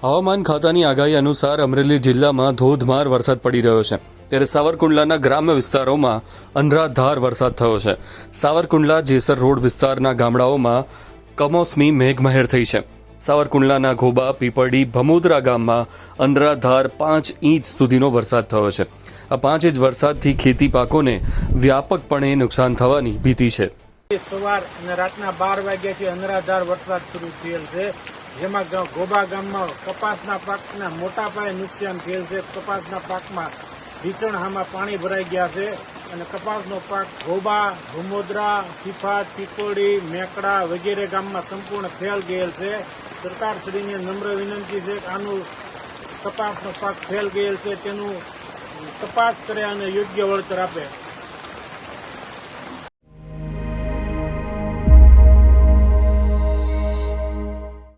હવામાન ખાતાની આગાહી અનુસાર અમરેલી જિલ્લામાં ધોધમાર વરસાદ પડી રહ્યો છે, ત્યારે સાવરકુંડલાના ગ્રામ્ય વિસ્તારોમાં અનરાધાર વરસાદ થયો છે। સાવરકુંડલા જેસર રોડ વિસ્તારના ગામડાઓમાં કમોસમી મેઘમહેર થઈ છે। સાવરકુંડલાના ઘોબા, પીપળી, ભમુદરા ગામમાં અનરાધાર 5 ઇંચ સુધીનો વરસાદ થયો છે। આ 5 ઇંચ વરસાદથી ખેતી પાકોને વ્યાપકપણે નુકસાન થવાની ભીતિ છે। સવાર અને રાતના 12 વાગ્યાથી અનરાધાર વરસાદ શરૂ થયેલ છે, જેમાં ઘોબા ગામમાં કપાસના પાકના મોટા પાયે નુકસાન થયેલ છે। કપાસના પાકમાં ઢીચણહામાં પાણી ભરાઈ ગયા છે અને કપાસનો પાક ઘોબા, ભમોદરા, સિફાત, પીપળી, મેકડા વગેરે ગામમાં સંપૂર્ણ ફેલ ગયેલ છે। સરકારશ્રીને નમ્ર વિનંતી છે કે આનું કપાસનો પાક ફેલ ગયેલ છે તેનું તપાસ કરે અને યોગ્ય વળતર આપે।